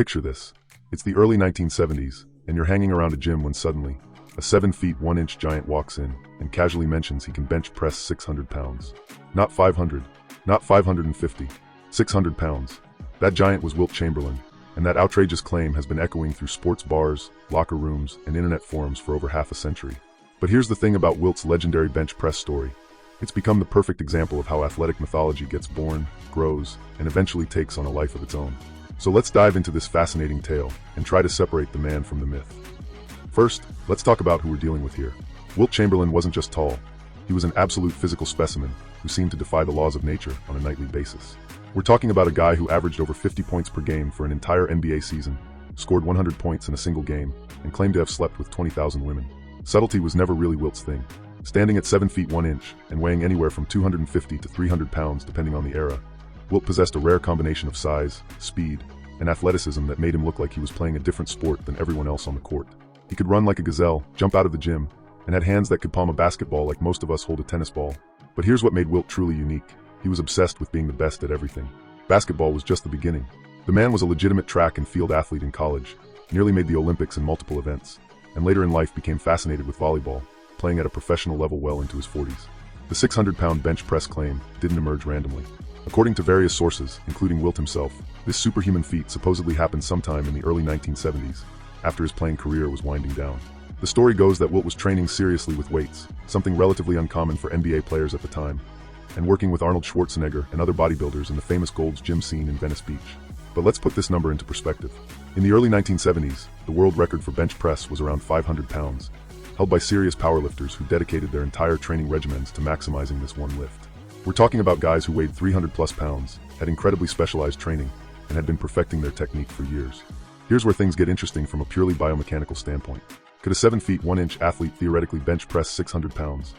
Picture this. It's the early 1970s, and you're hanging around a gym when suddenly, a 7 feet 1 inch giant walks in and casually mentions he can bench press 600 pounds. Not 500, not 550, 600 pounds. That giant was Wilt Chamberlain, and that outrageous claim has been echoing through sports bars, locker rooms, and internet forums for over half a century. But here's the thing about Wilt's legendary bench press story. It's become the perfect example of how athletic mythology gets born, grows, and eventually takes on a life of its own. So let's dive into this fascinating tale and try to separate the man from the myth. First, let's talk about who we're dealing with here. Wilt Chamberlain wasn't just tall. He was an absolute physical specimen who seemed to defy the laws of nature on a nightly basis. We're talking about a guy who averaged over 50 points per game for an entire NBA season, scored 100 points in a single game, and claimed to have slept with 20,000 women. Subtlety was never really Wilt's thing. Standing at 7 feet 1 inch and weighing anywhere from 250 to 300 pounds depending on the era, Wilt possessed a rare combination of size, speed, and athleticism that made him look like he was playing a different sport than everyone else on the court. He could run like a gazelle, jump out of the gym, and had hands that could palm a basketball like most of us hold a tennis ball. But here's what made Wilt truly unique. He was obsessed with being the best at everything. Basketball was just the beginning. The man was a legitimate track and field athlete in college, nearly made the Olympics in multiple events, and later in life became fascinated with volleyball, playing at a professional level well into his 40s. The 600-pound bench press claim didn't emerge randomly. According to various sources, including Wilt himself, this superhuman feat supposedly happened sometime in the early 1970s, after his playing career was winding down. The story goes that Wilt was training seriously with weights, something relatively uncommon for NBA players at the time, and working with Arnold Schwarzenegger and other bodybuilders in the famous Gold's Gym scene in Venice Beach. But let's put this number into perspective. In the early 1970s, the world record for bench press was around 500 pounds, held by serious powerlifters who dedicated their entire training regimens to maximizing this one lift. We're talking about guys who weighed 300 plus pounds, had incredibly specialized training, and had been perfecting their technique for years. Here's where things get interesting from a purely biomechanical standpoint. Could a 7 feet 1 inch athlete theoretically bench press 600 pounds?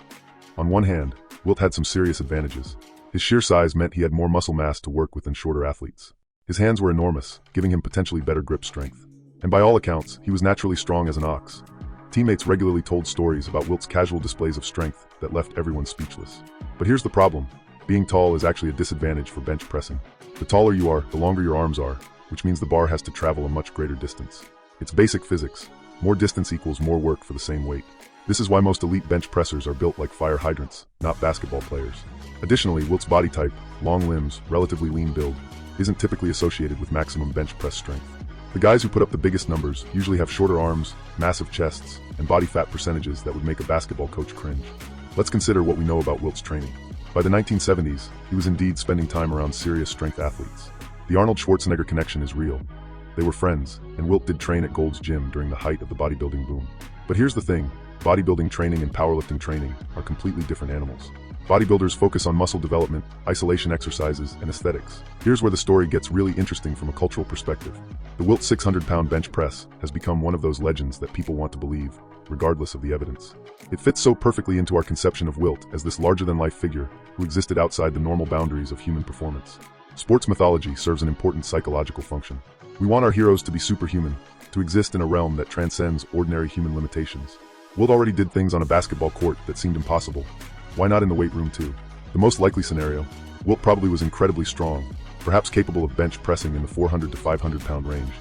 On one hand, Wilt had some serious advantages. His sheer size meant he had more muscle mass to work with than shorter athletes. His hands were enormous, giving him potentially better grip strength. And by all accounts, he was naturally strong as an ox. Teammates regularly told stories about Wilt's casual displays of strength that left everyone speechless. But here's the problem. Being tall is actually a disadvantage for bench pressing. The taller you are, the longer your arms are, which means the bar has to travel a much greater distance. It's basic physics. More distance equals more work for the same weight. This is why most elite bench pressers are built like fire hydrants, not basketball players. Additionally, Wilt's body type, long limbs, relatively lean build, isn't typically associated with maximum bench press strength. The guys who put up the biggest numbers usually have shorter arms, massive chests, and body fat percentages that would make a basketball coach cringe. Let's consider what we know about Wilt's training. By the 1970s, he was indeed spending time around serious strength athletes. The Arnold Schwarzenegger connection is real. They were friends, and Wilt did train at Gold's Gym during the height of the bodybuilding boom. But here's the thing, bodybuilding training and powerlifting training are completely different animals. Bodybuilders focus on muscle development, isolation exercises, and aesthetics. Here's where the story gets really interesting from a cultural perspective. The Wilt 600-pound bench press has become one of those legends that people want to believe, regardless of the evidence. It fits so perfectly into our conception of Wilt as this larger-than-life figure who existed outside the normal boundaries of human performance. Sports mythology serves an important psychological function. We want our heroes to be superhuman, to exist in a realm that transcends ordinary human limitations. Wilt already did things on a basketball court that seemed impossible. Why not in the weight room too? The most likely scenario, Wilt probably was incredibly strong, perhaps capable of bench pressing in the 400 to 500 pound range,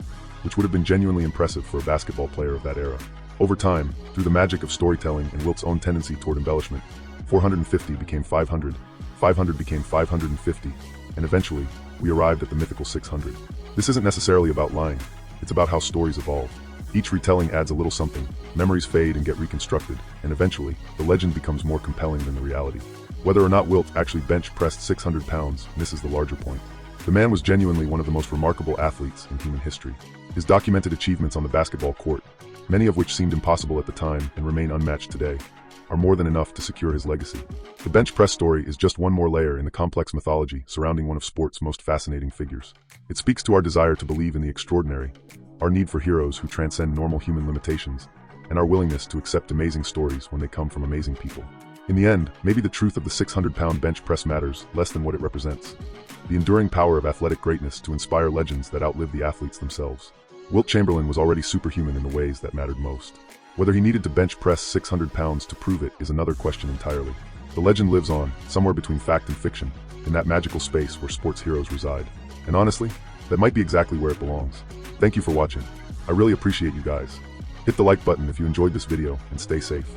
which would have been genuinely impressive for a basketball player of that era. Over time, through the magic of storytelling and Wilt's own tendency toward embellishment, 450 became 500, 500 became 550, and eventually, we arrived at the mythical 600. This isn't necessarily about lying, it's about how stories evolve. Each retelling adds a little something, memories fade and get reconstructed, and eventually, the legend becomes more compelling than the reality. Whether or not Wilt actually bench pressed 600 pounds misses the larger point. The man was genuinely one of the most remarkable athletes in human history. His documented achievements on the basketball court, many of which seemed impossible at the time and remain unmatched today, are more than enough to secure his legacy. The bench press story is just one more layer in the complex mythology surrounding one of sport's most fascinating figures. It speaks to our desire to believe in the extraordinary, our need for heroes who transcend normal human limitations, and our willingness to accept amazing stories when they come from amazing people. In the end, maybe the truth of the 600-pound bench press matters less than what it represents. The enduring power of athletic greatness to inspire legends that outlive the athletes themselves. Wilt Chamberlain was already superhuman in the ways that mattered most. Whether he needed to bench press 600 pounds to prove it is another question entirely. The legend lives on, somewhere between fact and fiction, in that magical space where sports heroes reside. And honestly, that might be exactly where it belongs. Thank you for watching. I really appreciate you guys. Hit the like button if you enjoyed this video and stay safe.